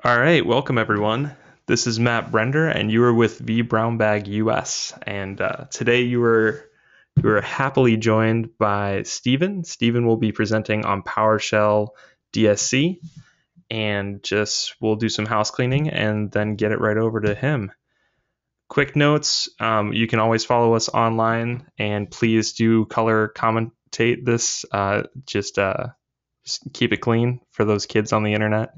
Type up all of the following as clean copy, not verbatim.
All right, welcome everyone. This is Matt Brender, and you are with vBrownbag US. And today you are happily joined by Stephen. Stephen will be presenting on PowerShell DSC, and just we'll do some house cleaning and then get it right over to him. Quick notes: you can always follow us online, and please do color commentate this. Just keep it clean for those kids on the internet.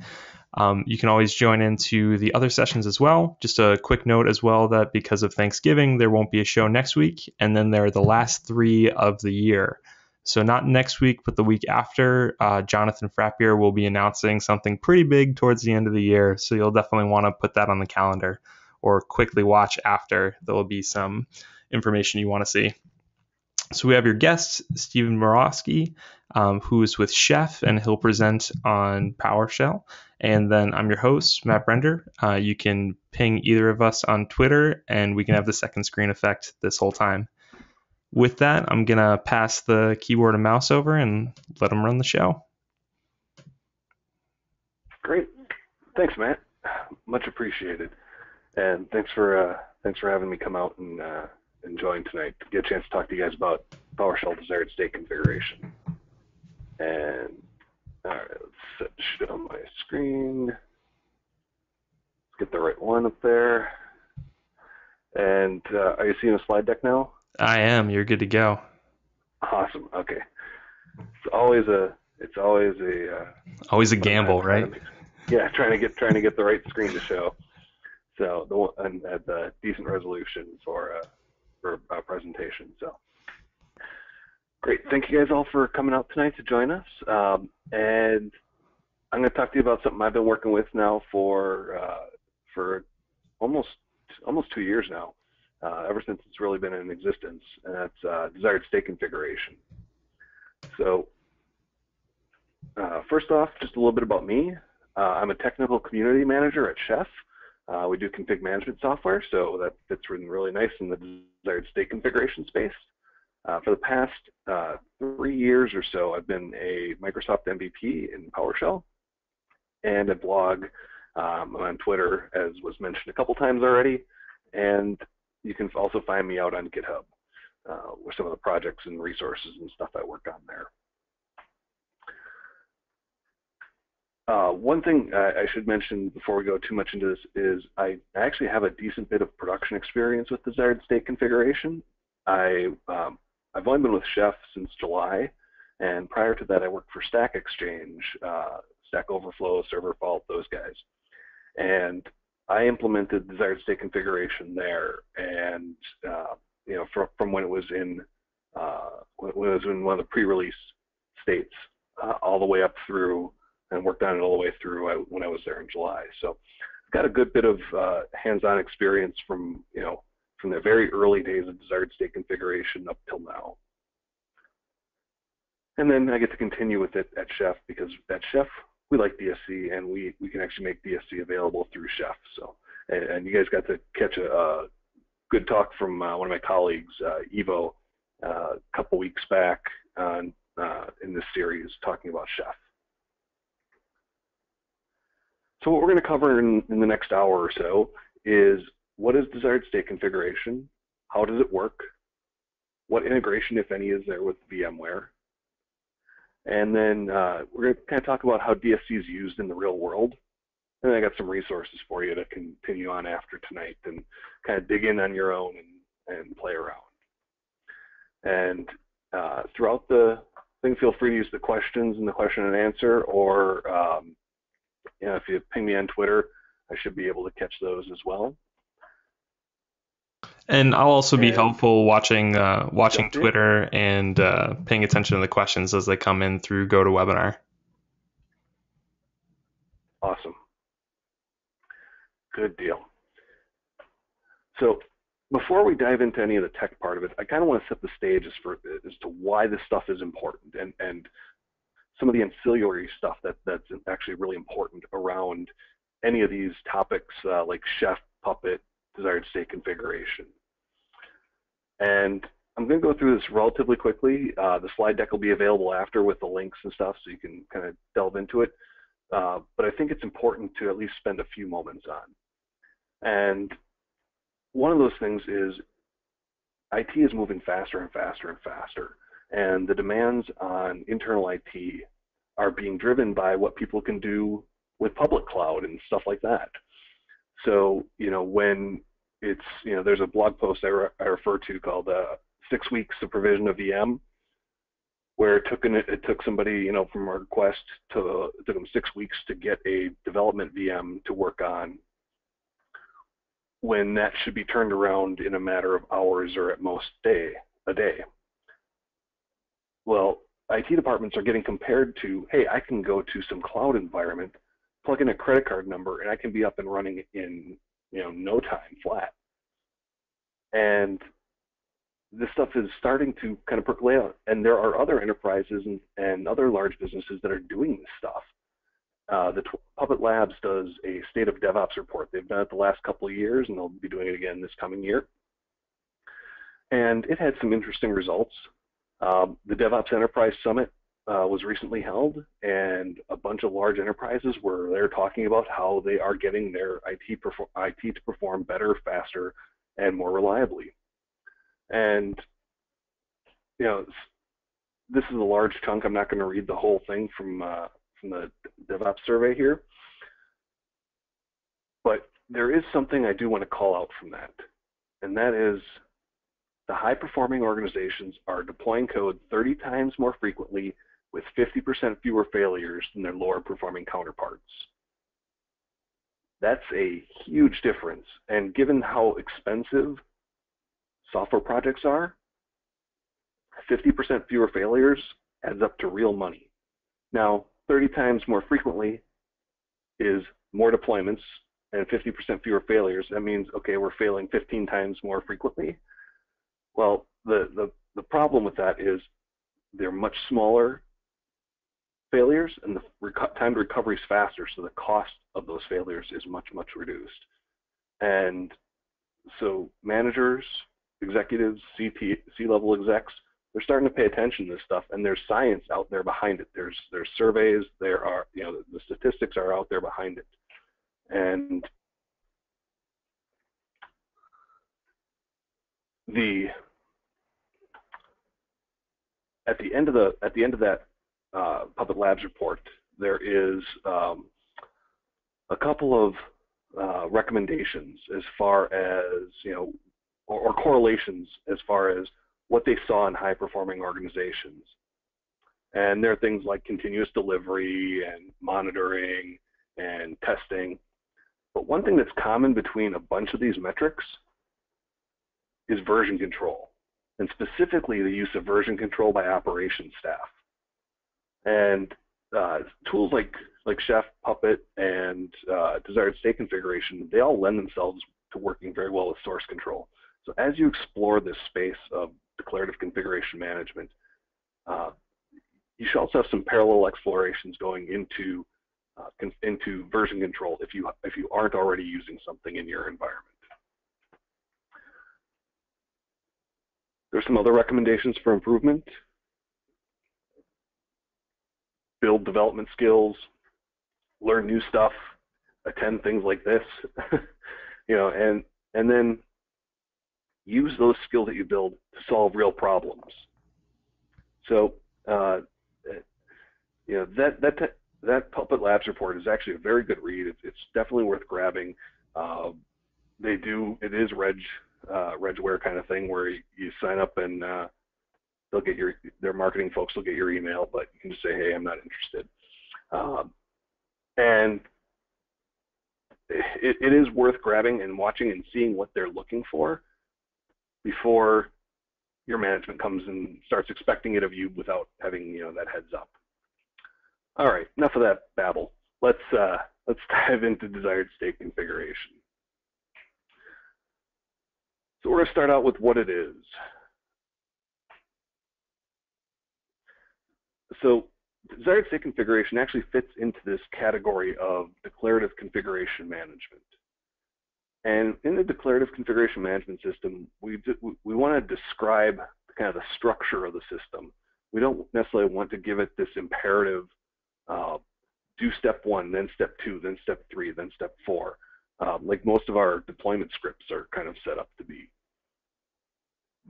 You can always join into the other sessions as well. Just a quick note as well that because of Thanksgiving, there won't be a show next week, and then there are the last 3 of the year. So not next week, but the week after, Jonathan Frappier will be announcing something pretty big towards the end of the year. So you'll definitely want to put that on the calendar or quickly watch after. There will be some information you want to see. So we have your guest, Stephen Murawski, who is with Chef, and he'll present on PowerShell. And then I'm your host, Matt Brender. You can ping either of us on Twitter, and we can have the second screen effect this whole time. With that, I'm going to pass the keyboard and mouse over and let him run the show. Great. Thanks, Matt. Much appreciated. And thanks for having me come out and join tonight to get a chance to talk to you guys about PowerShell desired state configuration. And all right, let's set shit on my screen. Let's get the right one up there. And are you seeing a slide deck now? I am. You're good to go. Awesome. Okay. It's always a gamble, right? Yeah, trying to get the right screen to show. So the one at the decent resolution for presentation. So great. Thank you guys all for coming out tonight to join us. And I'm going to talk to you about something I've been working with now for almost 2 years now, ever since it's really been in existence, and that's desired state configuration. So first off, just a little bit about me. I'm a technical community manager at Chef. We do config management software, so that fits really nice in the desired state configuration space. For the past 3 years or so, I've been a Microsoft MVP in PowerShell, and I blog on Twitter, as was mentioned a couple times already, and you can also find me out on GitHub with some of the projects and resources and stuff I work on there. One thing I should mention before we go too much into this is I actually have a decent bit of production experience with desired state configuration. I've only been with Chef since July, and prior to that I worked for Stack Exchange, Stack Overflow, Server Fault, those guys. And I implemented desired state configuration there, and from when it was in one of the pre-release states all the way up through, and worked on it all the way through when I was there in July. So I've got a good bit of hands-on experience from the very early days of desired state configuration up till now. And then I get to continue with it at Chef, because at Chef we like DSC, and we can actually make DSC available through Chef. So, and you guys got to catch a good talk from one of my colleagues, Evo, a couple weeks back in this series talking about Chef. So what we're going to cover in the next hour or so is, what is desired state configuration? How does it work? What integration, if any, is there with VMware? And then we're going to kind of talk about how DSC is used in the real world. And I got some resources for you to continue on after tonight and kind of dig in on your own and play around. And throughout the thing, feel free to use the questions in the question and answer, or if you ping me on Twitter, I should be able to catch those as well. And I'll also be helpful watching Twitter and paying attention to the questions as they come in through GoToWebinar. Awesome. Good deal. So before we dive into any of the tech part of it, I kind of want to set the stage as to why this stuff is important, and some of the ancillary stuff that's actually really important around any of these topics, like Chef, Puppet, desired state configuration. And I'm going to go through this relatively quickly. The slide deck will be available after with the links and stuff, so you can kind of delve into it. but I think it's important to at least spend a few moments on. And one of those things is IT is moving faster and faster and faster, and the demands on internal IT are being driven by what people can do with public cloud and stuff like that. So, when it's, there's a blog post I refer to called 6 Weeks of Provision of VM, where it took somebody, from a request it took them 6 weeks to get a development VM to work on, when that should be turned around in a matter of hours or at most a day. Well, IT departments are getting compared to, hey, I can go to some cloud environment, plug in a credit card number, and I can be up and running in no time flat. And this stuff is starting to kind of percolate out, and there are other enterprises and other large businesses that are doing this stuff. The Puppet Labs does a State of DevOps report. They've done it the last couple of years, and they'll be doing it again this coming year. And it had some interesting results. The DevOps Enterprise Summit was recently held, and a bunch of large enterprises were there talking about how they are getting their IT to perform better, faster, and more reliably. And this is a large chunk. I'm not going to read the whole thing from the DevOps survey here, but there is something I do want to call out from that, and that is the high-performing organizations are deploying code 30 times more frequently with 50% fewer failures than their lower-performing counterparts. That's a huge difference, and given how expensive software projects are, 50% fewer failures adds up to real money. Now, 30 times more frequently is more deployments and 50% fewer failures. That means, okay, we're failing 15 times more frequently. Well, the problem with that is they're much smaller failures, and the time to recovery is faster, so the cost of those failures is much, much reduced. And so managers, executives, C-level execs, they're starting to pay attention to this stuff, and there's science out there behind it. There's surveys, there are, the statistics are out there behind it. And at the end of that Puppet Labs report, there is a couple of recommendations as far as, or correlations as far as what they saw in high-performing organizations. And there are things like continuous delivery and monitoring and testing. But one thing that's common between a bunch of these metrics is version control, and specifically the use of version control by operations staff. And tools like Chef, Puppet, and Desired State Configuration, they all lend themselves to working very well with source control. So as you explore this space of declarative configuration management, you should also have some parallel explorations going into version control if you aren't already using something in your environment. There's some other recommendations for improvement. Build development skills, learn new stuff, attend things like this, and then use those skills that you build to solve real problems. So, that Puppet Labs report is actually a very good read. It's definitely worth grabbing. It is Regware kind of thing where you sign up and they'll get their marketing folks will get your email, but you can just say, hey, I'm not interested. And it is worth grabbing and watching and seeing what they're looking for before your management comes and starts expecting it of you without having that heads up. All right, enough of that babble. Let's dive into desired state configuration. So we're going to start out with what it is. So desired state configuration actually fits into this category of declarative configuration management. And in the declarative configuration management system, we want to describe kind of the structure of the system. We don't necessarily want to give it this imperative do step 1, then step 2, then step 3, then step 4, like most of our deployment scripts are kind of set up to be.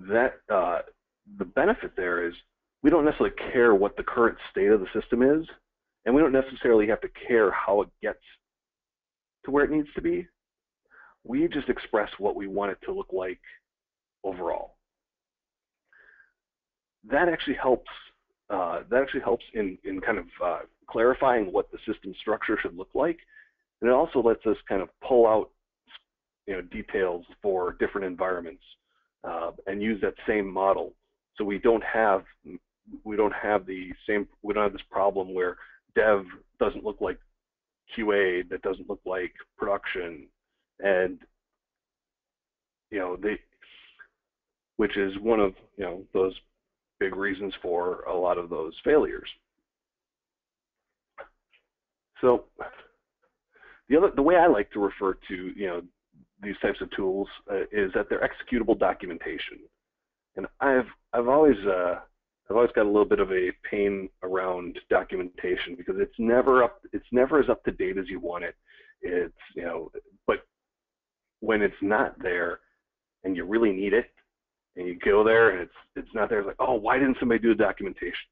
That the benefit there is we don't necessarily care what the current state of the system is, and we don't necessarily have to care how it gets to where it needs to be. We just express what we want it to look like overall. That actually helps. In kind of clarifying what the system structure should look like, and it also lets us kind of pull out, details for different environments and use that same model. So we don't have this problem where dev doesn't look like QA, that doesn't look like production, and which is one of those big reasons for a lot of those failures. So the way I like to refer to these types of tools is that they're executable documentation. And I've always got a little bit of a pain around documentation because it's never as up to date as you want it. But when it's not there and you really need it, and you go there and it's not there, it's like, oh, why didn't somebody do the documentation?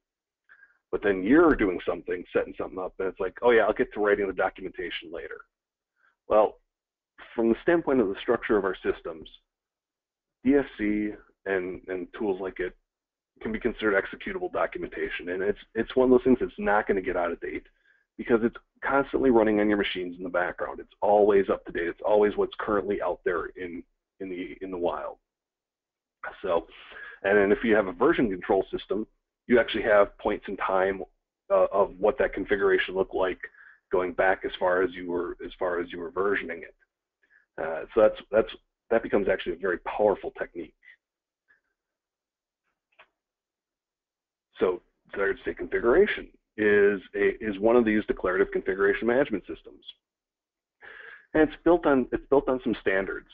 But then you're doing something, setting something up, and it's like, oh yeah, I'll get to writing the documentation later. Well, from the standpoint of the structure of our systems, DSC and tools like it can be considered executable documentation, and it's one of those things that's not going to get out of date because it's constantly running on your machines in the background. It's always up to date. It's always what's currently out there in the wild. So, and then if you have a version control system, you actually have points in time of what that configuration looked like going back as far as you were versioning it. So that becomes actually a very powerful technique. So desired state configuration is one of these declarative configuration management systems, and it's built on some standards.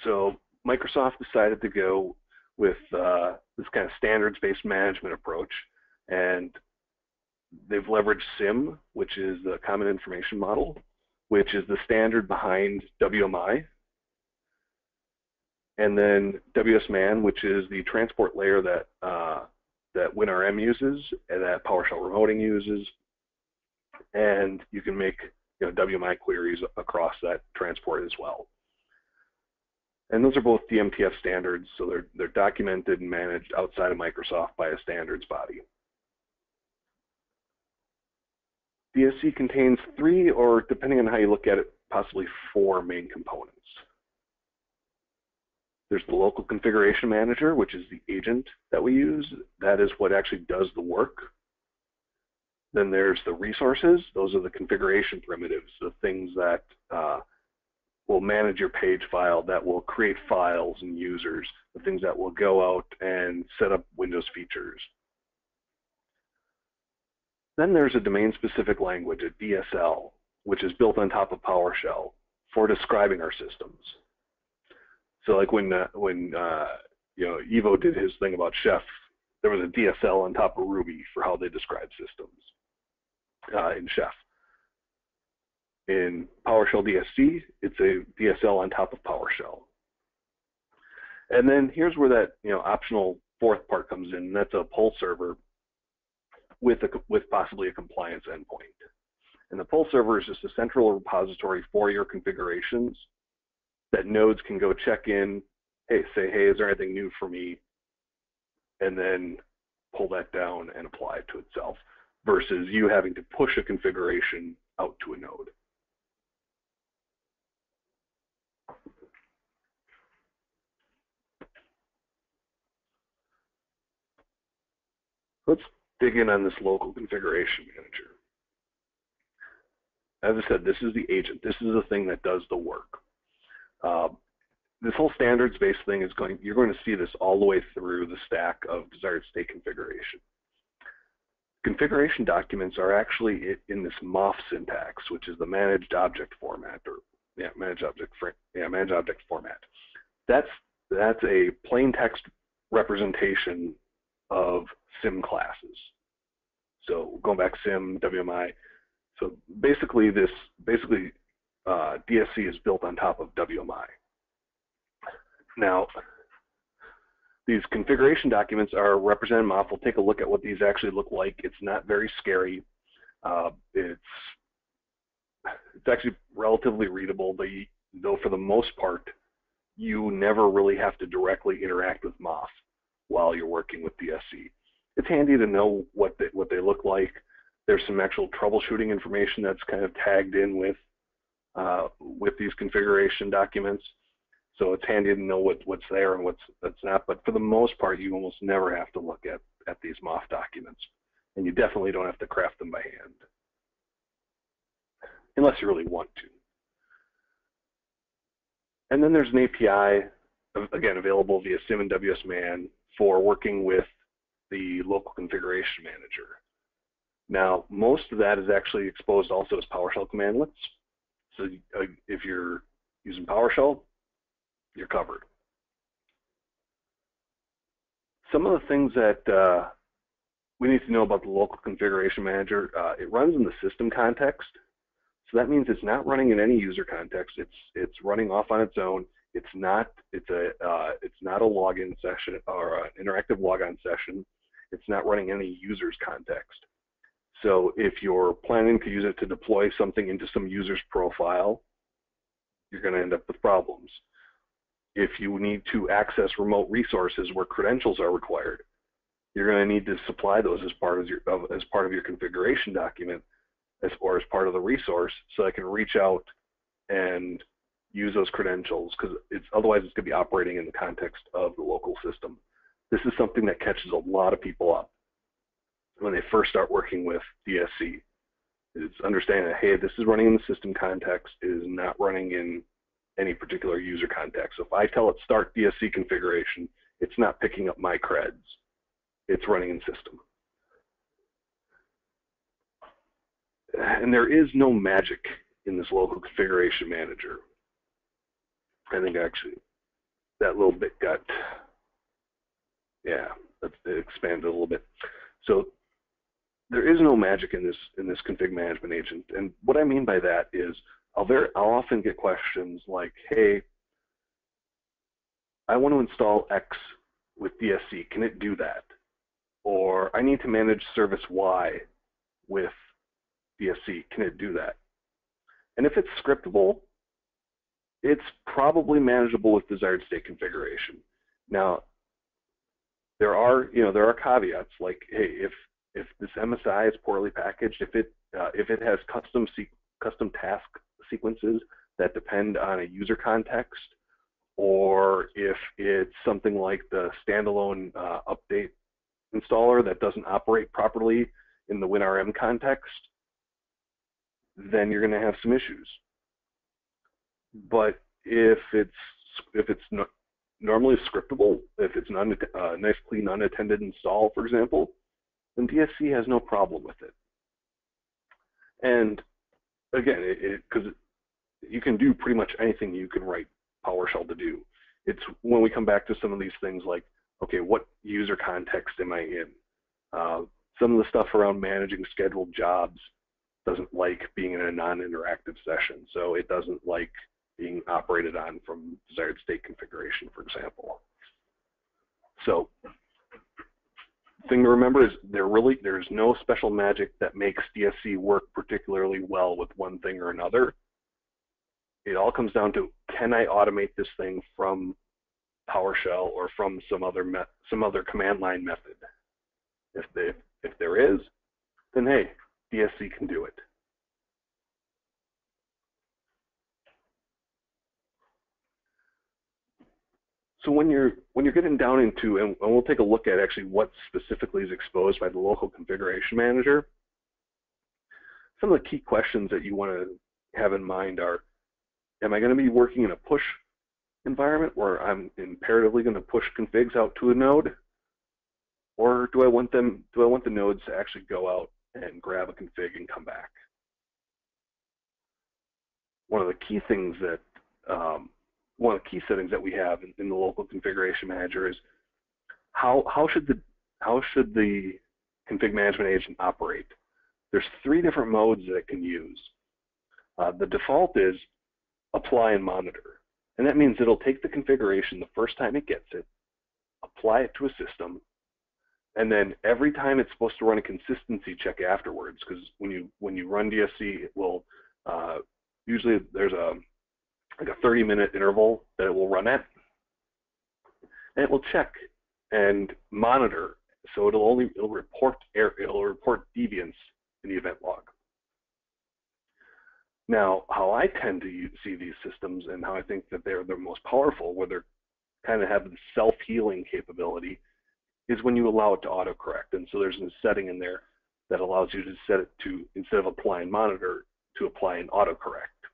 So Microsoft decided to go with this kind of standards-based management approach, and they've leveraged SIM, which is the Common Information Model, which is the standard behind WMI, and then WSMan, which is the transport layer that WinRM uses and that PowerShell remoting uses, and you can make WMI queries across that transport as well. And those are both DMTF standards, so they're documented and managed outside of Microsoft by a standards body. DSC contains 3, or depending on how you look at it, possibly 4 main components. There's the local configuration manager, which is the agent that we use. That is what actually does the work. Then there's the resources. Those are the configuration primitives, the things that will manage your page file, that will create files and users, the things that will go out and set up Windows features. Then there's a domain-specific language, a DSL, which is built on top of PowerShell for describing our systems. So like when Evo did his thing about Chef, there was a DSL on top of Ruby for how they describe systems in Chef. In PowerShell DSC, it's a DSL on top of PowerShell. And then here's where that optional 4th part comes in, and that's a pull server with possibly a compliance endpoint. And the pull server is just a central repository for your configurations that nodes can go check in, say, hey, is there anything new for me? And then pull that down and apply it to itself, versus you having to push a configuration out to a node. Let's dig in on this local configuration manager. As I said, this is the agent. This is the thing that does the work. This whole standards-based thing is you're going to see this all the way through the stack of desired state configuration. Configuration documents are actually in this MOF syntax, which is the managed object format, or managed object format. That's a plain text representation of SIM classes. So going back, SIM, WMI. So basically, DSC is built on top of WMI. Now, these configuration documents are represented in MOF. We'll take a look at what these actually look like. It's not very scary. It's actually relatively readable, though for the most part, you never really have to directly interact with MOF while you're working with DSC. It's handy to know what they look like. There's some actual troubleshooting information that's kind of tagged in with these configuration documents. So it's handy to know what's there and that's not. But for the most part, you almost never have to look at these MOF documents. And you definitely don't have to craft them by hand, unless you really want to. And then there's an API, again, available via SIM and WSMan for working with the local configuration manager. Now, most of that is actually exposed also as PowerShell commandlets. So if you're using PowerShell, you're covered. Some of the things that we need to know about the local configuration manager, it runs in the system context. So that means it's not running in any user context. It's running off on its own. It's not a login session or an interactive logon session. It's not running any user's context. So if you're planning to use it to deploy something into some user's profile, you're going to end up with problems. If you need to access remote resources where credentials are required, you're going to need to supply those as part of your configuration document, or as part of the resource, so I can reach out and use those credentials, because otherwise it's going to be operating in the context of the local system. This is something that catches a lot of people up when they first start working with DSC. It's understanding that, hey, this is running in the system context, it is not running in any particular user context. So if I tell it start DSC configuration, it's not picking up my creds. It's running in system. And there is no magic in this local configuration manager. I think actually that little bit got, yeah, it expanded a little bit. So there is no magic in this config management agent. And what I mean by that is I'll often get questions like, hey, I want to install X with DSC. Can it do that? Or I need to manage service Y with DSC. Can it do that? And if it's scriptable, it's probably manageable with desired state configuration. Now, there are caveats like, hey, if this MSI is poorly packaged, if it has custom task sequences that depend on a user context, or if it's something like the standalone update installer that doesn't operate properly in the WinRM context, then you're going to have some issues. But if it's normally scriptable, if it's a nice, clean, unattended install, for example, then DSC has no problem with it. And again, because you can do pretty much anything you can write PowerShell to do. It's when we come back to some of these things like, okay, what user context am I in? Some of the stuff around managing scheduled jobs doesn't like being in a non-interactive session, so it doesn't like being operated on from desired state configuration, for example. So the thing to remember is there's no special magic that makes DSC work particularly well with one thing or another. It all comes down to, can I automate this thing from PowerShell or from some other command line method? If there is, then hey, DSC can do it. So when you're getting down into, and we'll take a look at actually what specifically is exposed by the local configuration manager, some of the key questions that you want to have in mind are, am I going to be working in a push environment where I'm imperatively going to push configs out to a node? Or do I want the nodes to actually go out and grab a config and come back? One of the key things that one of the key settings that we have in the local configuration manager is how should the config management agent operate? there's 3 different modes that it can use. The default is apply and monitor. And that means it'll take the configuration the first time it gets it, apply it to a system, and then every time it's supposed to run a consistency check afterwards, because when you run DSC, it will usually there's like a 30-minute interval that it will run at, and it will check and monitor. So it'll report deviance in the event log. Now, how I tend to see these systems and how I think that they're the most powerful, where they're kind of have the self-healing capability, is when you allow it to autocorrect. And so there's a setting in there that allows you to set it to, instead of apply and monitor, to apply and autocorrect.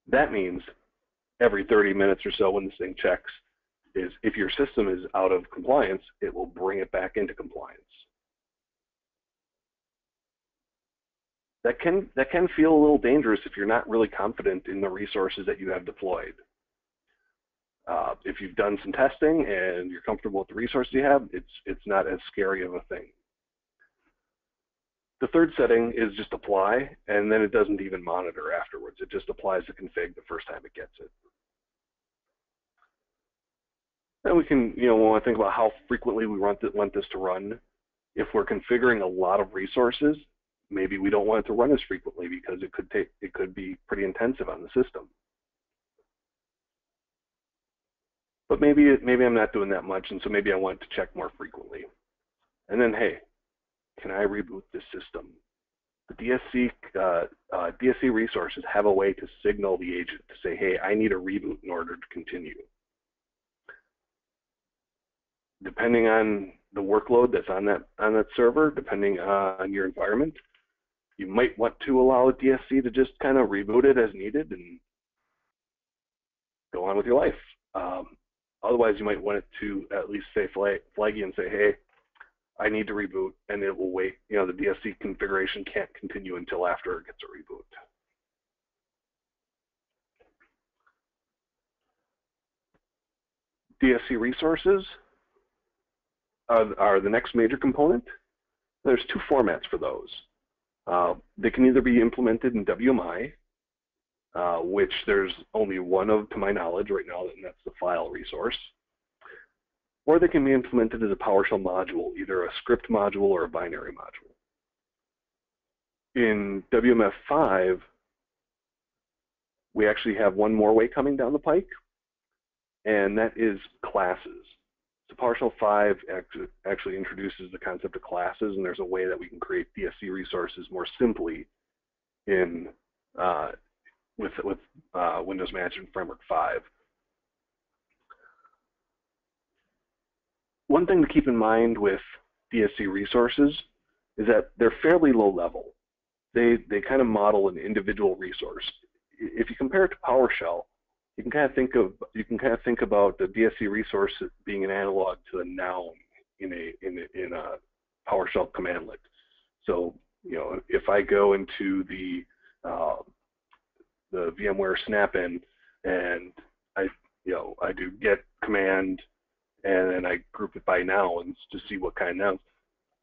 That means every 30 minutes or so when this thing checks, is if your system is out of compliance, it will bring it back into compliance. That can feel a little dangerous if you're not really confident in the resources that you have deployed. If you've done some testing and you're comfortable with the resources you have, it's not as scary of a thing. The third setting is just apply, and then it doesn't even monitor afterwards. It just applies the config the first time it gets it. Then we can, when we think about how frequently we want this to run, if we're configuring a lot of resources, maybe we don't want it to run as frequently because it could be pretty intensive on the system. But maybe I'm not doing that much, and so maybe I want it to check more frequently. And then, hey, can I reboot this system? The DSC Resources have a way to signal the agent to say, hey, I need a reboot in order to continue. Depending on the workload that's on that server, depending on your environment, you might want to allow a DSC to just kind of reboot it as needed and go on with your life. Otherwise, you might want it to at least say flaggy and say, hey, I need to reboot, and it will wait. The DSC configuration can't continue until after it gets a reboot. DSC Resources are the next major component. There's 2 formats for those. They can either be implemented in WMI, which there's only one of, to my knowledge, right now, and that's the file resource. Or they can be implemented as a PowerShell module, either a script module or a binary module. In WMF5, we actually have one more way coming down the pike, and that is classes. So PowerShell 5 actually introduces the concept of classes, and there's a way that we can create DSC resources more simply in with Windows Management Framework 5. One thing to keep in mind with DSC resources is that they're fairly low level. They kind of model an individual resource. If you compare it to PowerShell, you can kind of think about the DSC resource being an analog to a noun in a PowerShell commandlet. So if I go into the VMware snap-in and I do get command and then I group it by nouns to see what kind of nouns,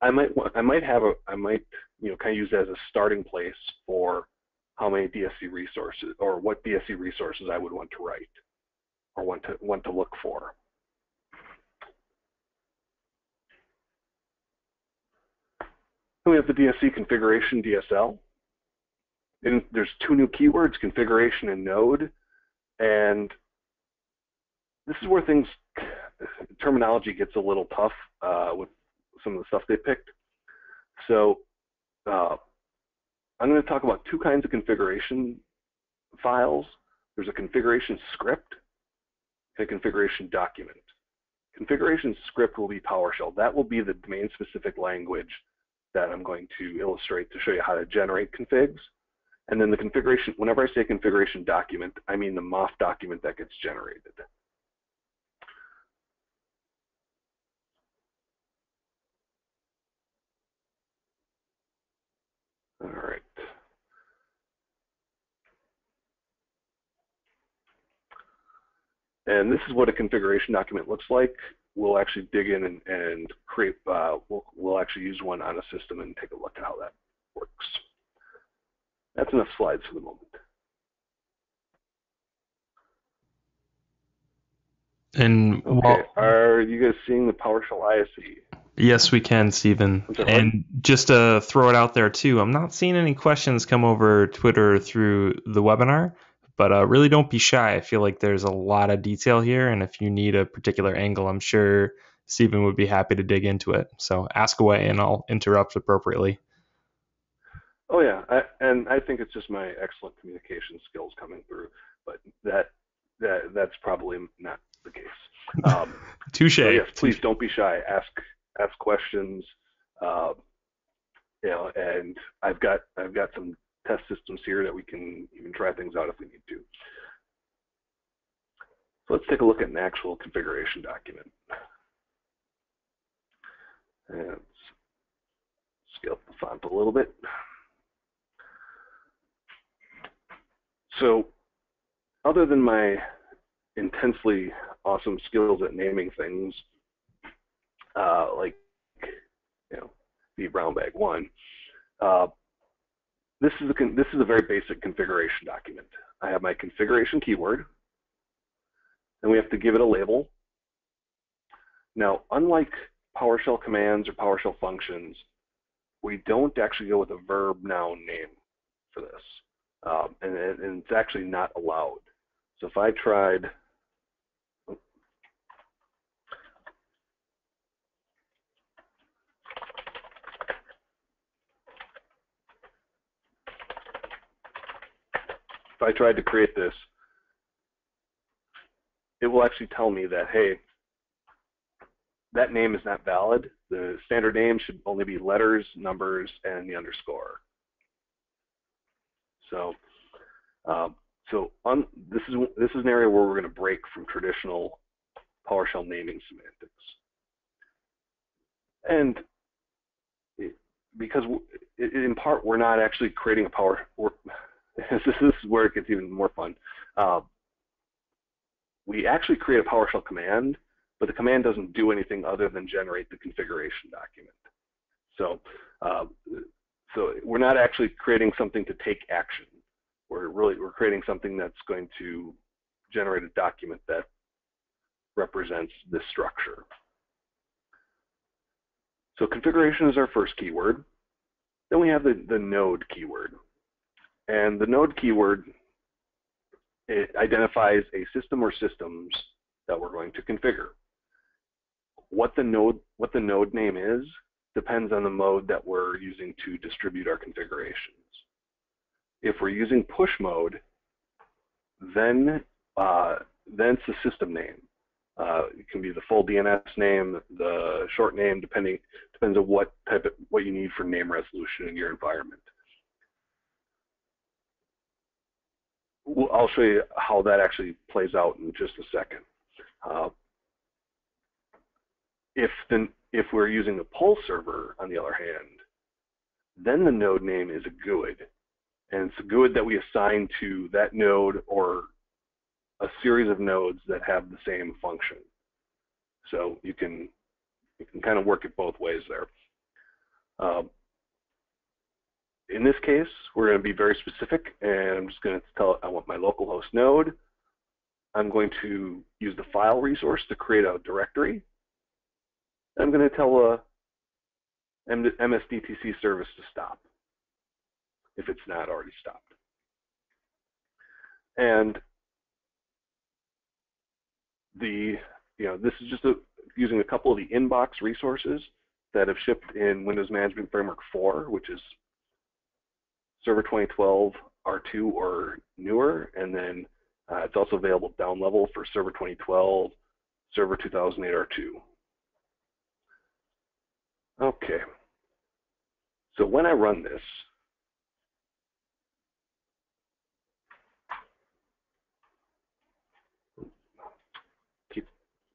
I might kind of use that as a starting place for how many DSC resources or what DSC resources I would want to write or want to look for. Then we have the DSC Configuration, DSL. And there's 2 new keywords, configuration and node. And this is where terminology gets a little tough with some of the stuff they picked. So I'm going to talk about 2 kinds of configuration files. There's a configuration script and a configuration document. Configuration script will be PowerShell. That will be the domain-specific language that I'm going to illustrate to show you how to generate configs. And then the configuration, whenever I say configuration document, I mean the MOF document that gets generated. All right. And this is what a configuration document looks like. We'll actually dig in and create, we'll actually use one on a system and take a look at how that works. That's enough slides for the moment. And okay, are you guys seeing the PowerShell ISE? Yes, we can, Stephen. And just to throw it out there too, I'm not seeing any questions come over Twitter through the webinar, but really don't be shy. I feel like there's a lot of detail here, and if you need a particular angle, I'm sure Stephen would be happy to dig into it. So ask away, and I'll interrupt appropriately. Oh yeah, and I think it's just my excellent communication skills coming through, but that's probably not the case. Touche. So yes, please don't be shy. Ask questions. You know, and I've got some test systems here that we can even try things out if we need to. So let's take a look at an actual configuration document. And scale up the font a little bit. So other than my intensely awesome skills at naming things, like, you know, vBrownbag 1, this is a very basic configuration document. I have my configuration keyword, and we have to give it a label. Now, unlike PowerShell commands or PowerShell functions, we don't actually go with a verb noun name for this, and it's actually not allowed. So if I tried, to create this, it will actually tell me that, hey, that name is not valid. The standard name should only be letters, numbers, and the underscore. So, this is an area where we're going to break from traditional PowerShell naming semantics, and because in part we're not actually creating a this is where it gets even more fun. We actually create a PowerShell command, but the command doesn't do anything other than generate the configuration document. So, so we're not actually creating something to take action. We're creating something that's going to generate a document that represents this structure. So configuration is our first keyword. Then we have the node keyword. And the node keyword, it identifies a system or systems that we're going to configure. What the node name is depends on the mode that we're using to distribute our configurations. If we're using push mode, then it's the system name. It can be the full DNS name, the short name, depends on what you need for name resolution in your environment. I'll show you how that actually plays out in just a second. If we're using a pull server, on the other hand, then the node name is a GUID, and it's a GUID that we assign to that node or a series of nodes that have the same function. So you can kind of work it both ways there. In this case, we're going to be very specific, and I'm just going to tell it I want my localhost node. I'm going to use the file resource to create a directory. I'm going to tell a MSDTC service to stop if it's not already stopped. And this is just using a couple of the inbox resources that have shipped in Windows Management Framework 4, which is Server 2012 R2 or newer, and then it's also available down level for Server 2012, Server 2008 R2. Okay, so when I run this,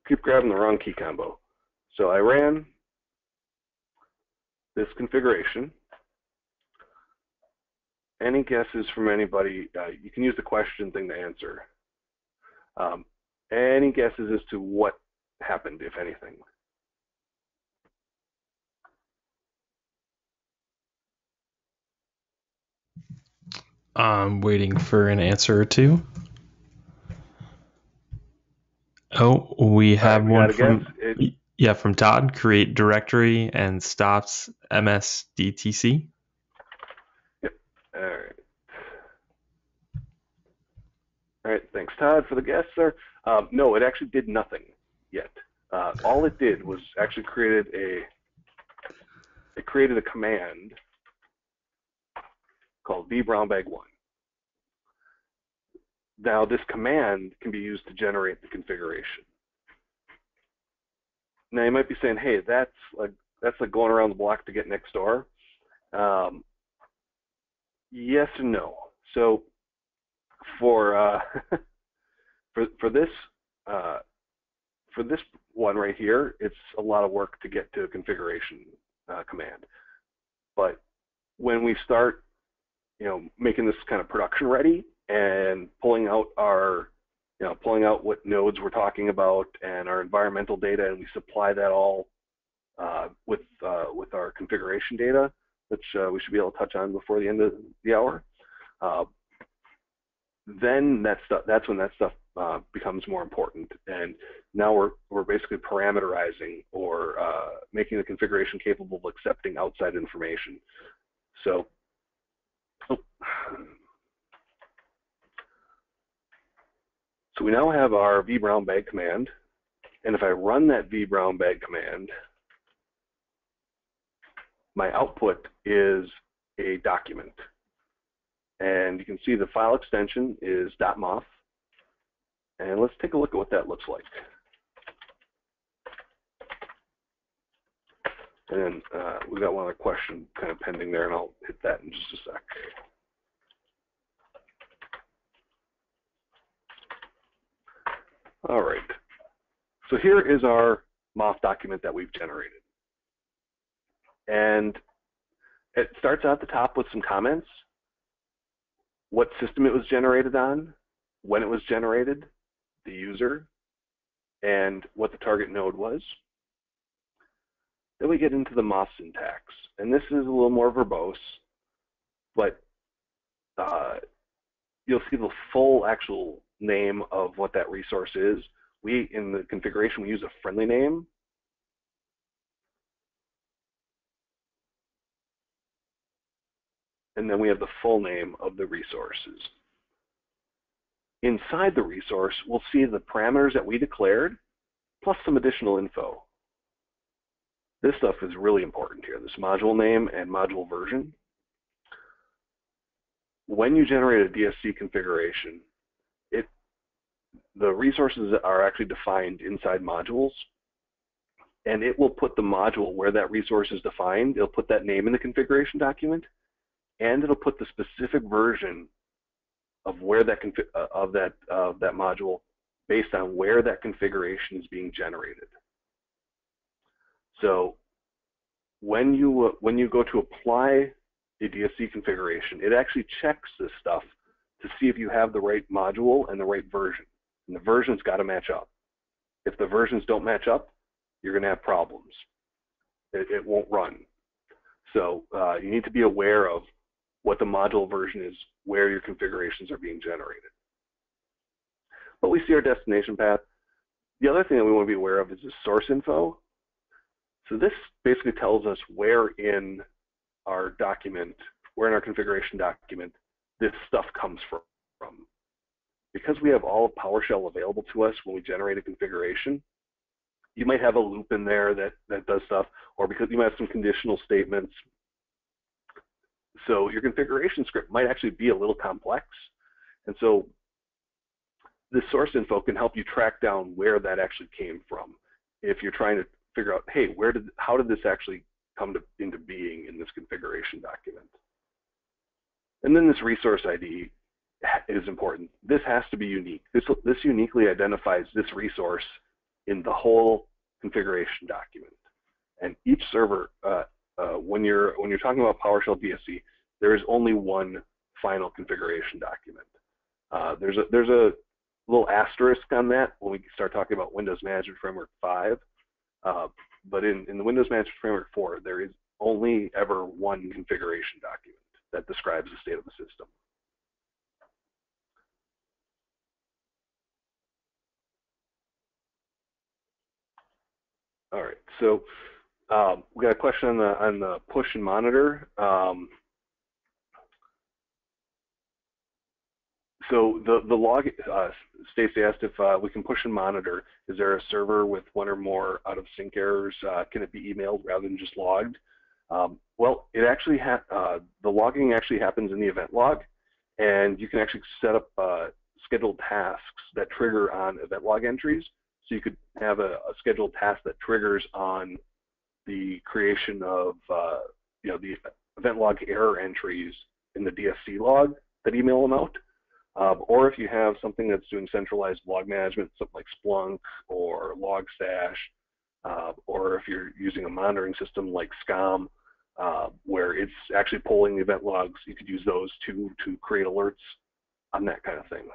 keep grabbing the wrong key combo. So I ran this configuration. Any guesses from anybody? You can use the question thing to answer. Any guesses as to what happened, if anything? I'm waiting for an answer or two. Oh, we have one from from Todd. Create directory and stops MSDTC. Yep. All right. All right. Thanks, Todd, for the guess, sir. No, it actually did nothing yet. All it did was actually created a command called vBrownbag1. Now, this command can be used to generate the configuration. Now, you might be saying, "Hey, that's like going around the block to get next door." Yes and no. So, for this one right here, it's a lot of work to get to a configuration command. But when we start, making this kind of production ready and pulling out what nodes we're talking about and our environmental data, and we supply that all with our configuration data, which we should be able to touch on before the end of the hour. Then that's when that stuff becomes more important, and now we're basically parameterizing or making the configuration capable of accepting outside information. So we now have our vBrownbag command, and if I run that vBrownbag command, my output is a document. And you can see the file extension is .mof. And let's take a look at what that looks like. And then we've got one other question kind of pending there, and I'll hit that in just a sec. All right. So here is our MOF document that we've generated. And it starts out at the top with some comments: what system it was generated on, when it was generated, the user, and what the target node was. Then we get into the MOF syntax, and this is a little more verbose, but you'll see the full actual name of what that resource is. In the configuration, we use a friendly name. And then we have the full name of the resources. Inside the resource, we'll see the parameters that we declared, plus some additional info. This stuff is really important here, this module name and module version. When you generate a DSC configuration, the resources are actually defined inside modules, and it will put the module where that resource is defined. It'll put that name in the configuration document, and it'll put the specific version of where that that module based on where that configuration is being generated. So when you go to apply a DSC configuration, it actually checks this stuff to see if you have the right module and the right version. And the version's got to match up. If the versions don't match up, you're going to have problems. It won't run. So you need to be aware of what the module version is, where your configurations are being generated. But we see our destination path. The other thing that we want to be aware of is the source info. So this basically tells us where in our document, where in our configuration document, this stuff comes from. Because we have all of PowerShell available to us when we generate a configuration, you might have a loop in there that does stuff, or because you might have some conditional statements. So your configuration script might actually be a little complex. And so this source info can help you track down where that actually came from. If you're trying to figure out, hey, how did this actually come into being in this configuration document? And then this resource ID is important. This has to be unique. This uniquely identifies this resource in the whole configuration document. And each server, when you're talking about PowerShell DSC, there is only one final configuration document. There's little asterisk on that when we start talking about Windows Management Framework 5. But in the Windows Management Framework 4, there is only ever one configuration document that describes the state of the system. All right, so we got a question on the push and monitor. So the log, Stacy asked if we can push and monitor. Is there a server with one or more out of sync errors? Can it be emailed rather than just logged? Well, it actually the logging actually happens in the event log, and you can actually set up scheduled tasks that trigger on event log entries. So you could have a scheduled task that triggers on the creation of the event log error entries in the DSC log that email them out. Or if you have something that's doing centralized log management, something like Splunk or Logstash, or if you're using a monitoring system like SCOM, where it's actually pulling the event logs, you could use those to create alerts on that kind of thing.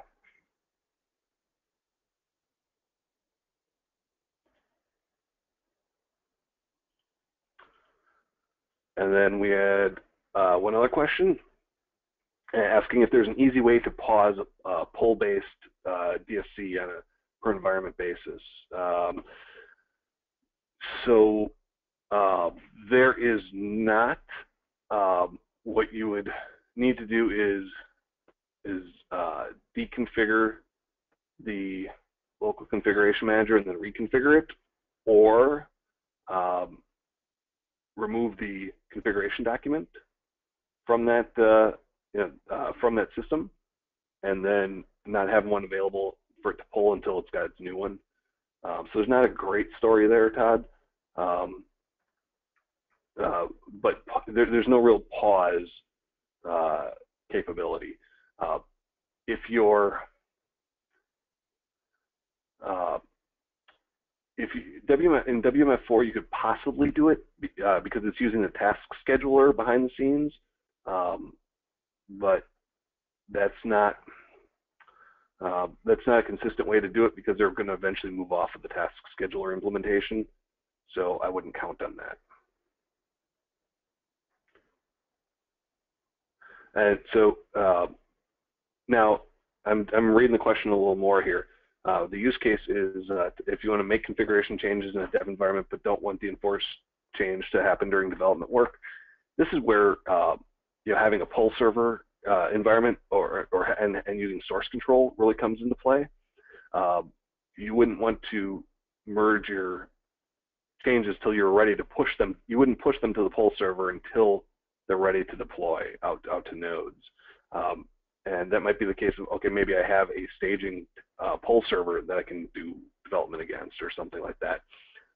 And then we had one other question asking if there's an easy way to pause pull-based DSC on a per environment basis. There is not. What you would need to do is deconfigure the local configuration manager and then reconfigure it, or remove the configuration document from that system, and then not have one available for it to pull until it's got its new one. So there's not a great story there, Todd. But there's no real pause capability. If you're in WMF4, you could possibly do it because it's using the task scheduler behind the scenes, but that's not a consistent way to do it because they're going to eventually move off of the task scheduler implementation. So I wouldn't count on that. And so now I'm reading the question a little more here. The use case is if you want to make configuration changes in a dev environment but don't want the enforced change to happen during development work. This is where having a pull server environment and using source control really comes into play. You wouldn't want to merge your changes till you're ready to push them. You wouldn't push them to the pull server until they're ready to deploy out to nodes. And that might be the case of, okay, maybe I have a staging pull server that I can do development against or something like that.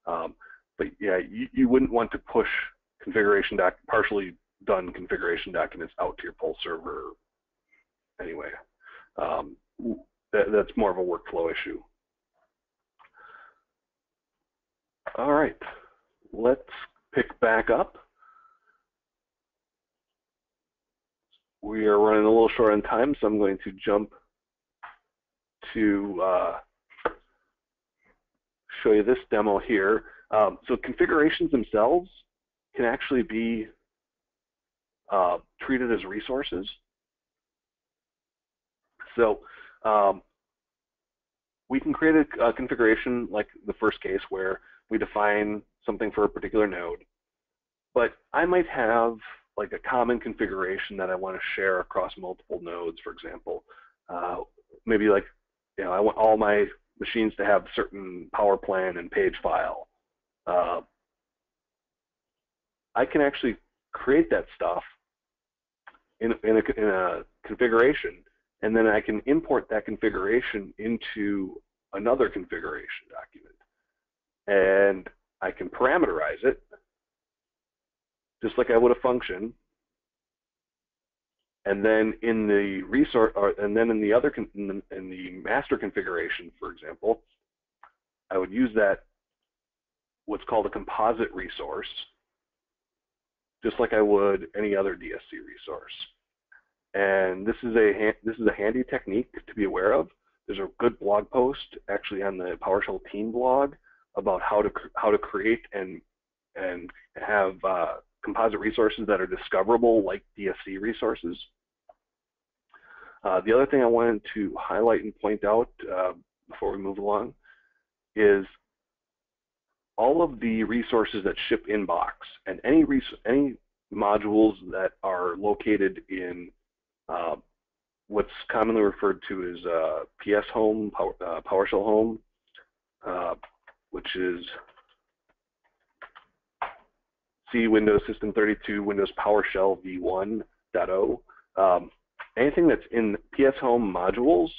But yeah, you wouldn't want to push partially done configuration documents out to your pull server anyway. That's more of a workflow issue. All right, let's pick back up. We are running a little short on time, so I'm going to jump to show you this demo here. So configurations themselves can actually be treated as resources. So we can create a configuration like the first case where we define something for a particular node, but I might have like a common configuration that I want to share across multiple nodes, for example. Maybe like, I want all my machines to have certain power plan and page file. I can actually create that stuff in a configuration, and then I can import that configuration into another configuration document. And I can parameterize it just like I would a function. And then in the resource, and then in the other, in the master configuration, for example, I would use that what's called a composite resource, just like I would any other DSC resource. And this is a handy technique to be aware of. there's a good blog post actually on the PowerShell team blog about how to create and have composite resources that are discoverable like DSC resources. The other thing I wanted to highlight and point out before we move along is all of the resources that ship in box and any modules that are located in what's commonly referred to as PS Home, PowerShell Home, which is C Windows System 32, Windows PowerShell v1.0. Anything that's in PS Home modules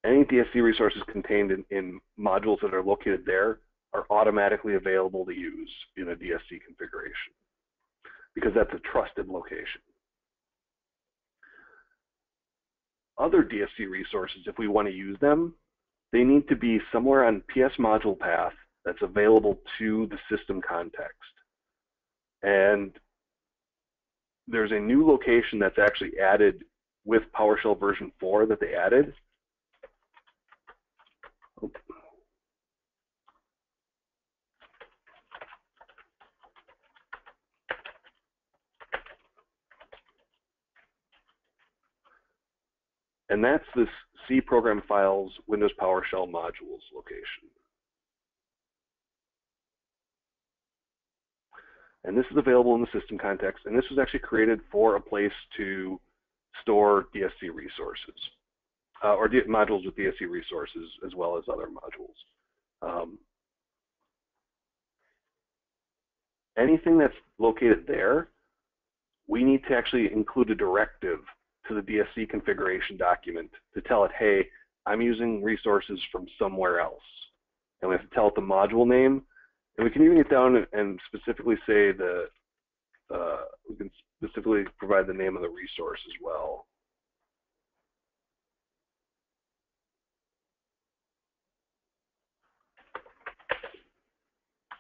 any DSC resources contained in modules that are located there are automatically available to use in a DSC configuration because that's a trusted location. Other DSC resources, if we want to use them, they need to be somewhere on PS module path that's available to the system context. And there's a new location that's actually added with PowerShell version 4 that they added. And that's this C program files Windows PowerShell modules location. And this is available in the system context, and this was actually created for a place to store DSC resources, or modules with DSC resources, as well as other modules. Anything that's located there, we need to actually include a directive to the DSC configuration document to tell it, hey, I'm using resources from somewhere else. And we have to tell it the module name. And we can even get down and specifically say we can specifically provide the name of the resource as well.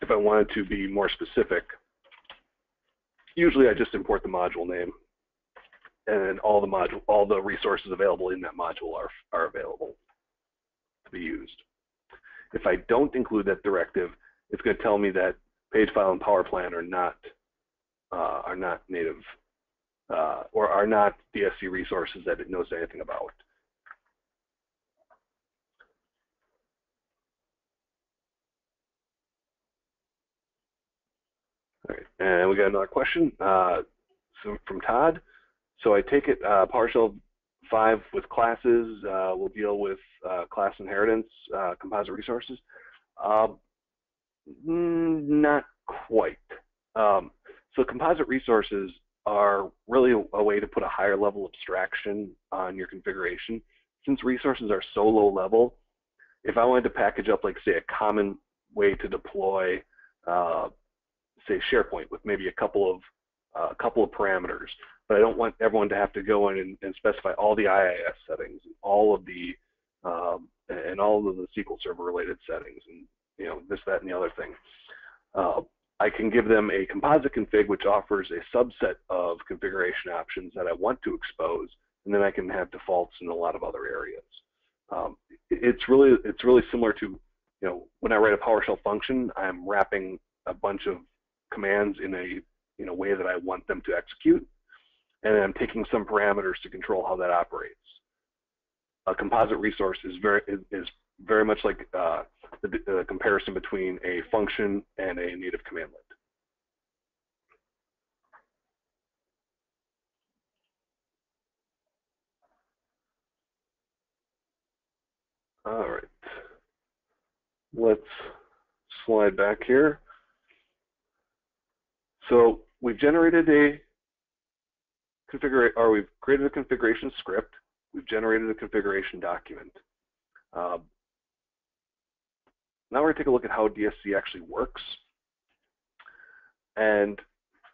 If I wanted to be more specific, usually I just import the module name, and then all the resources available in that module are available to be used. If I don't include that directive, it's going to tell me that page file and power plan are not native or are not DSC resources that it knows anything about. All right, and we got another question from Todd. So I take it PowerShell 5 with classes will deal with class inheritance, composite resources. Not quite. So composite resources are really a way to put a higher level abstraction on your configuration. Since resources are so low level, if I wanted to package up, like, say, a common way to deploy, say, SharePoint with maybe a couple of parameters, but I don't want everyone to have to go in and specify all the IIS settings, all of the SQL Server related settings, and this, that, and the other thing. I can give them a composite config which offers a subset of configuration options that I want to expose, and then I can have defaults in a lot of other areas. It's really similar to when I write a PowerShell function, I'm wrapping a bunch of commands in a way that I want them to execute, and then I'm taking some parameters to control how that operates. A composite resource is very much like the comparison between a function and a native commandlet. All right, let's slide back here. So we've generated we've created a configuration script. We've generated a configuration document. Now we're going to take a look at how DSC actually works. And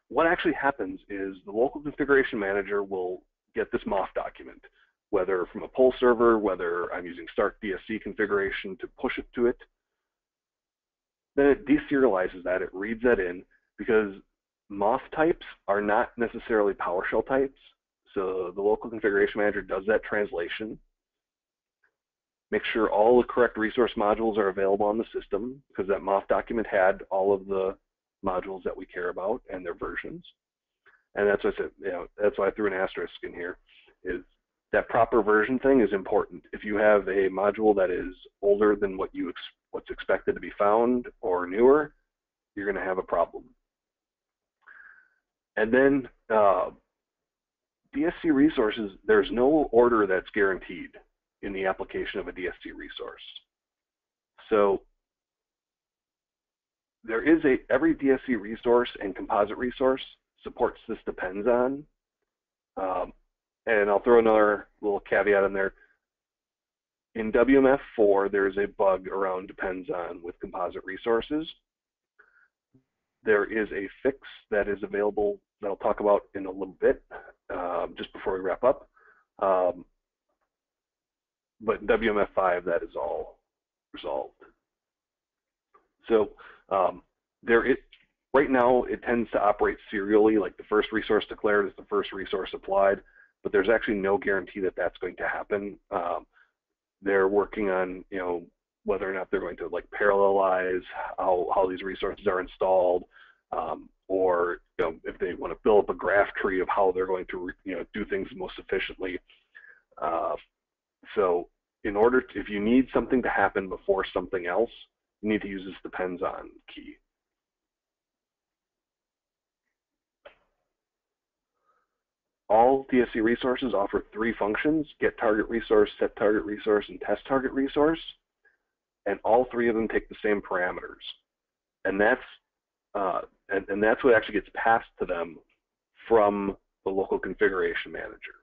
what actually happens is the local configuration manager will get this MOF document, whether from a pull server, whether I'm using start DSC configuration to push it to it. Then it deserializes that, it reads that in, because MOF types are not necessarily PowerShell types. So the local configuration manager does that translation. Make sure all the correct resource modules are available on the system, because that MOF document had all of the modules that we care about and their versions. And that's what I said, that's why I threw an asterisk in here, is that proper version thing is important. If you have a module that is older than what's expected to be found or newer, you're going to have a problem. And then DSC resources, there's no order that's guaranteed in the application of a DSC resource. So there is every DSC resource and composite resource supports this depends on. And I'll throw another little caveat in there. In WMF4, there's a bug around depends on with composite resources. There is a fix that is available that I'll talk about in a little bit, just before we wrap up. But in WMF5, that is all resolved. So right now, it tends to operate serially, like the first resource declared is the first resource applied, but there's actually no guarantee that that's going to happen. They're working on, whether or not they're going to like parallelize how these resources are installed, or if they want to build up a graph tree of how they're going to do things most efficiently. So in order to, if you need something to happen before something else, you need to use this depends on key. All DSC resources offer 3 functions: get target resource, set target resource, and test target resource. And all 3 of them take the same parameters. And that's what actually gets passed to them from the local configuration manager.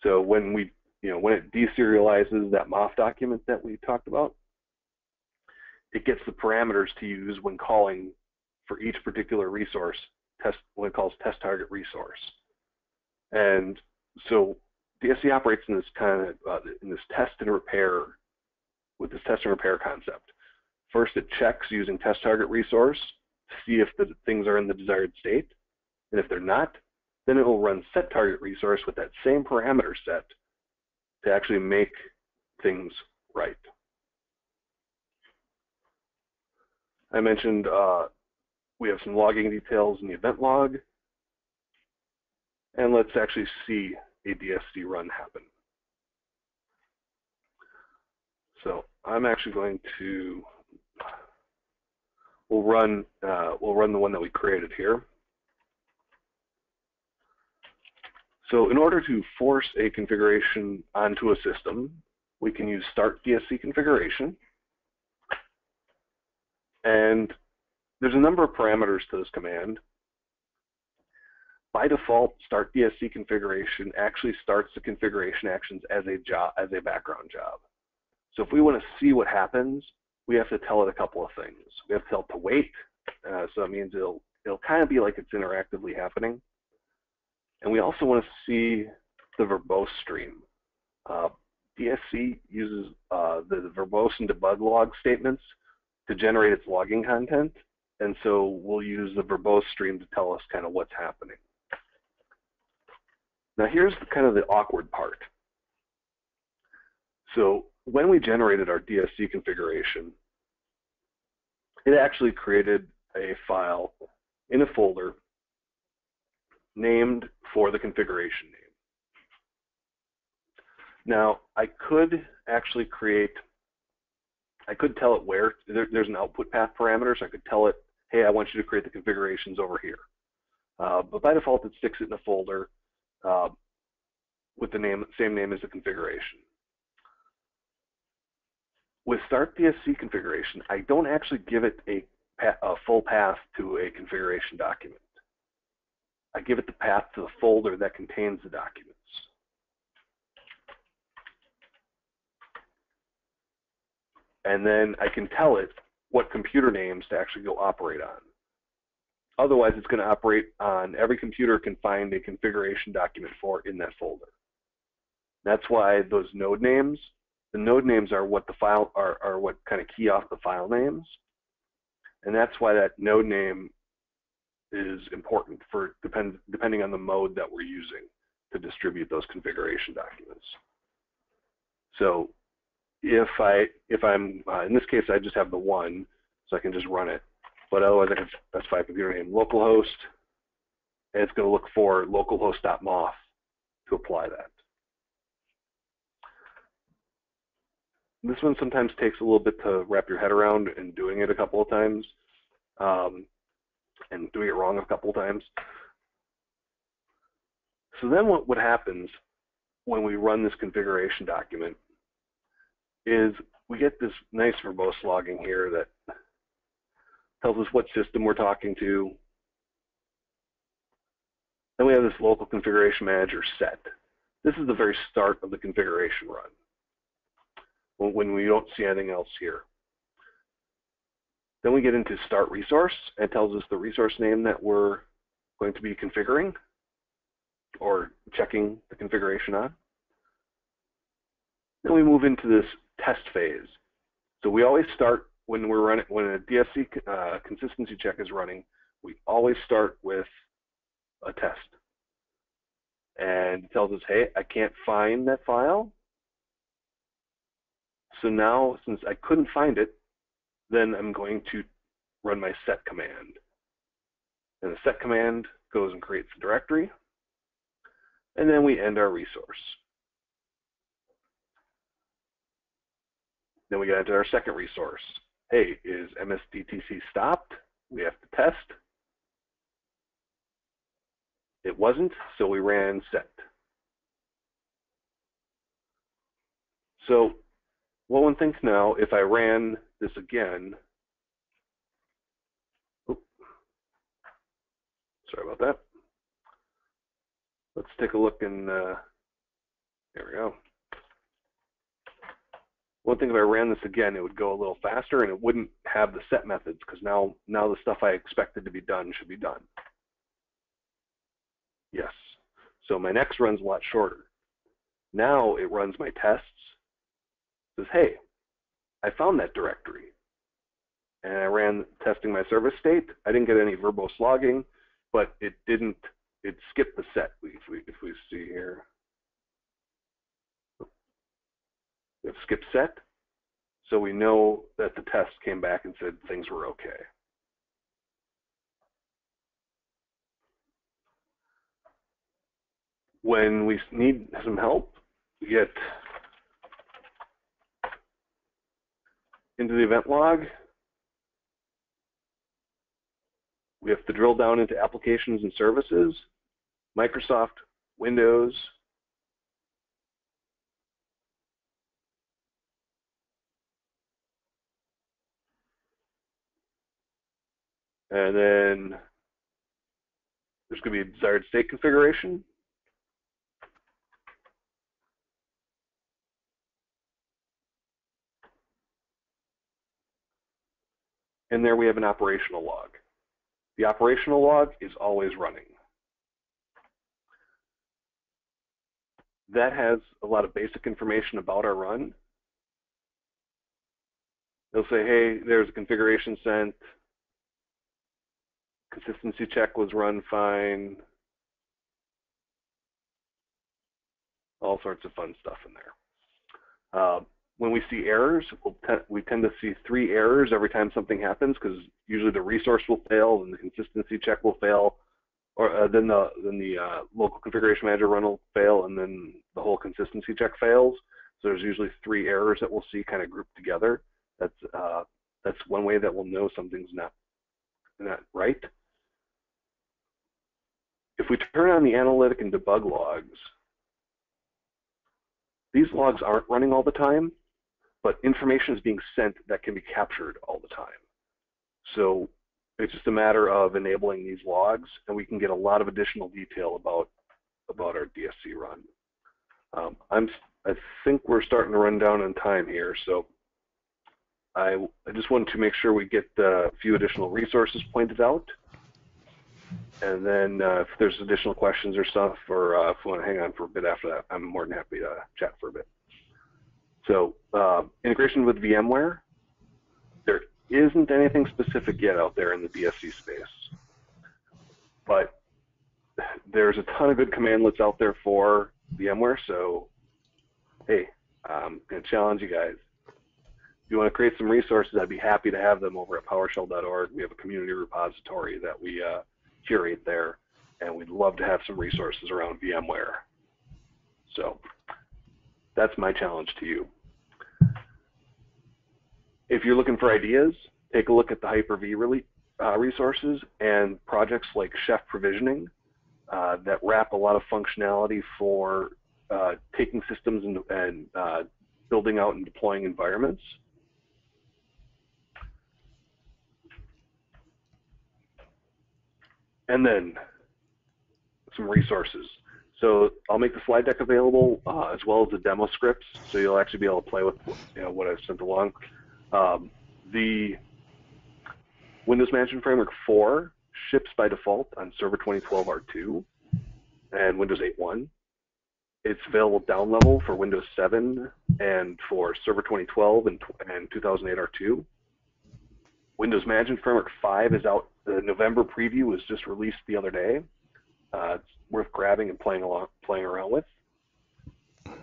So when it deserializes that MOF document that we talked about, it gets the parameters to use when calling for each particular resource, when it calls test target resource. And so DSC operates in this kind of in this test and repair, with this test and repair concept. First, it checks using test target resource to see if the things are in the desired state, and if they're not, then it will run set target resource with that same parameter set to actually make things right. I mentioned we have some logging details in the event log. And let's actually see a DSC run happen. So I'm actually going to, we'll run the one that we created here. So in order to force a configuration onto a system, we can use start DSC configuration. And there's a number of parameters to this command. By default, start DSC configuration actually starts the configuration actions as a background job. So if we want to see what happens, we have to tell it a couple of things. We have to tell it to wait, so that means it'll kind of be like it's interactively happening. And we also want to see the verbose stream. DSC uses the verbose and debug log statements to generate its logging content, and so we'll use the verbose stream to tell us kind of what's happening. Now here's kind of the awkward part. So when we generated our DSC configuration, it actually created a file in a folder named for the configuration name. Now I could actually tell it where, there's an output path parameter, so I could tell it, hey, I want you to create the configurations over here. But by default, it sticks it in a folder with the same name as the configuration. With start DSC configuration, I don't actually give it a full path to a configuration document. I give it the path to the folder that contains the documents. And then I can tell it what computer names to actually go operate on. Otherwise, it's going to operate on every computer can find a configuration document for in that folder. That's why those node names, the node names are what the file are what kind of key off the file names. And that's why that node name is important for depending on the mode that we're using to distribute those configuration documents. So if I'm in this case, I just have the one, so I can just run it. But otherwise, I can specify computer name localhost, and it's going to look for localhost.moth to apply that. This one sometimes takes a little bit to wrap your head around, and doing it a couple of times, and doing it wrong a couple of times. So then what happens when we run this configuration document is we get this nice verbose logging here that tells us what system we're talking to. Then we have this local configuration manager set. This is the very start of the configuration run, when we don't see anything else here. Then we get into start resource, and it tells us the resource name that we're going to be configuring or checking the configuration on. Then we move into this test phase. So we always start when we're running, when a DSC consistency check is running, we always start with a test. And it tells us, hey, I can't find that file. So now, since I couldn't find it, then I'm going to run my set command. And the set command goes and creates a directory. And then we end our resource. Then we get into our second resource. Hey, is MSDTC stopped? We have to test. It wasn't, so we ran set. So what one thinks now, if I ran this again, sorry about that. Let's take a look in, there we go. One thing, if I ran this again, it would go a little faster and it wouldn't have the set methods, because now the stuff I expected to be done should be done. Yes. So my next run's a lot shorter. Now it runs my tests. It says, hey, I found that directory. And I ran testing my service state. I didn't get any verbose logging, but it skipped the set, if we see here. We have skip set, so we know that the test came back and said things were okay. When we need some help, we get into the event log. We have to drill down into applications and services, Microsoft, Windows, and then there's going to be a desired state configuration. And there we have an operational log. The operational log is always running. That has a lot of basic information about our run. It'll say, hey, there's a configuration sent. Consistency check was run fine. All sorts of fun stuff in there. When we see errors, we tend to see 3 errors every time something happens, because usually the resource will fail and the consistency check will fail, or then the local configuration manager run will fail, and then the whole consistency check fails. So there's usually 3 errors that we'll see kind of grouped together. That's one way that we'll know something's not right. If we turn on the analytic and debug logs, these logs aren't running all the time, but information is being sent that can be captured all the time. So it's just a matter of enabling these logs, and we can get a lot of additional detail about our DSC run. I think we're starting to run down on time here, so I just wanted to make sure we get a few additional resources pointed out. And then if there's additional questions or stuff, or if you want to hang on for a bit after that, I'm more than happy to chat for a bit. So integration with VMware, there isn't anything specific yet out there in the DSC space. But there's a ton of good commandlets out there for VMware, so hey, I'm going to challenge you guys. If you want to create some resources, I'd be happy to have them over at PowerShell.org. We have a community repository that we curate there, and we'd love to have some resources around VMware. So that's my challenge to you. If you're looking for ideas, take a look at the HyperV resources and projects like Chef Provisioning that wrap a lot of functionality for taking systems and building out and deploying environments. And then some resources. So I'll make the slide deck available as well as the demo scripts, so you'll actually be able to play with what I've sent along. The Windows Management Framework 4 ships by default on Server 2012 R2 and Windows 8.1. It's available down level for Windows 7 and for Server 2012 and 2008 R2. Windows Management Framework 5 is out. The November preview was just released the other day. It's worth grabbing and playing around with.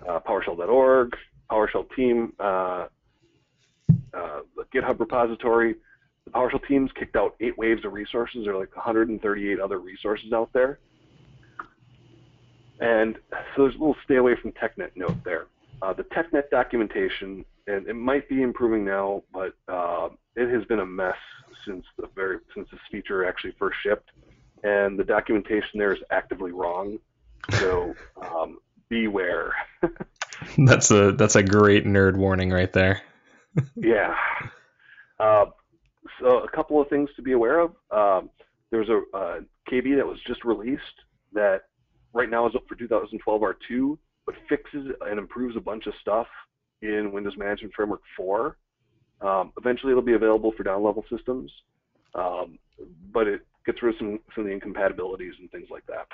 PowerShell.org, PowerShell team, the GitHub repository. The PowerShell teams kicked out 8 waves of resources. There are like 138 other resources out there. And so there's a little stay away from TechNet note there. The TechNet documentation, and it might be improving now, but it has been a mess since this feature actually first shipped, and the documentation there is actively wrong. So beware. That's a great nerd warning right there. Yeah. So a couple of things to be aware of. There's a KB that was just released that right now is up for 2012 R2, but fixes and improves a bunch of stuff in Windows Management Framework 4. Eventually it'll be available for down-level systems, but it gets rid of some of the incompatibilities and things like that.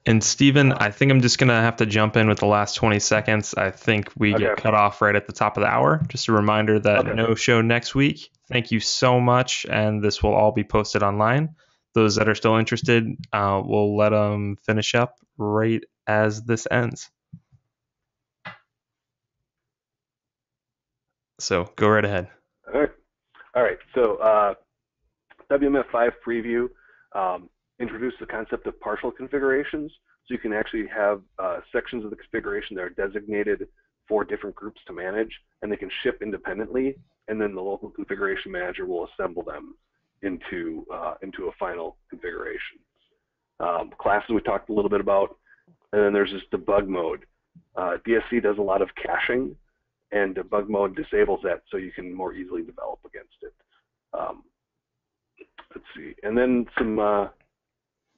And Stephen, I think I'm just going to have to jump in with the last 20 seconds. I think we get cut off right at the top of the hour. Just a reminder that no show next week. Thank you so much, and this will all be posted online. Those that are still interested, we'll let them finish up right as this ends. So go right ahead. All right. So WMF5 preview introduced the concept of partial configurations. So you can actually have sections of the configuration that are designated for different groups to manage, and they can ship independently, and then the local configuration manager will assemble them into a final configuration. Classes we talked a little bit about, and then there's this debug mode. DSC does a lot of caching, and debug mode disables that so you can more easily develop against it. Let's see, and then some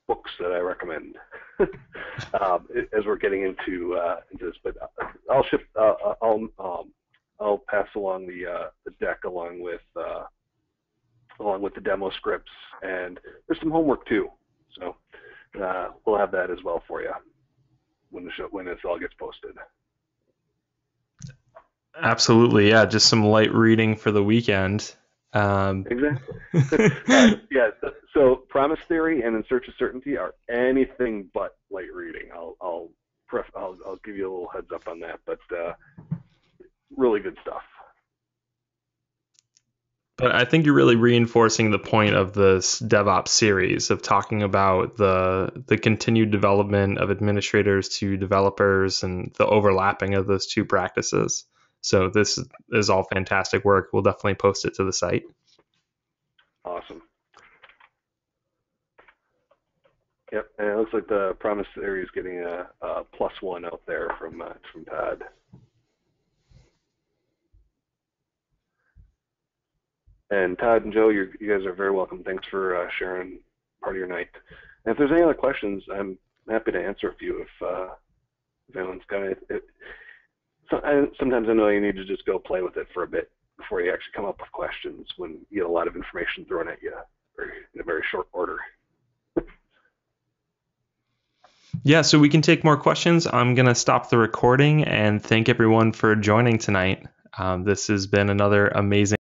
books that I recommend as we're getting into this. But I'll pass along the deck along with the demo scripts, and there's some homework too. So we'll have that as well for you when this all gets posted. Absolutely, yeah. Just some light reading for the weekend. Exactly. Yeah. So promise theory and in search of certainty are anything but light reading. I'll give you a little heads up on that, but really good stuff. But I think you're really reinforcing the point of this DevOps series of talking about the continued development of administrators to developers and the overlapping of those two practices. So this is all fantastic work. We'll definitely post it to the site. Awesome. Yep, and it looks like the promise theory is getting a +1 out there from Todd. And Todd and Joe, you guys are very welcome. Thanks for sharing part of your night. And if there's any other questions, I'm happy to answer a few if anyone's got it. Sometimes I know you need to just go play with it for a bit before you actually come up with questions when you get a lot of information thrown at you in a very short order. Yeah, so we can take more questions. I'm going to stop the recording and thank everyone for joining tonight. This has been another amazing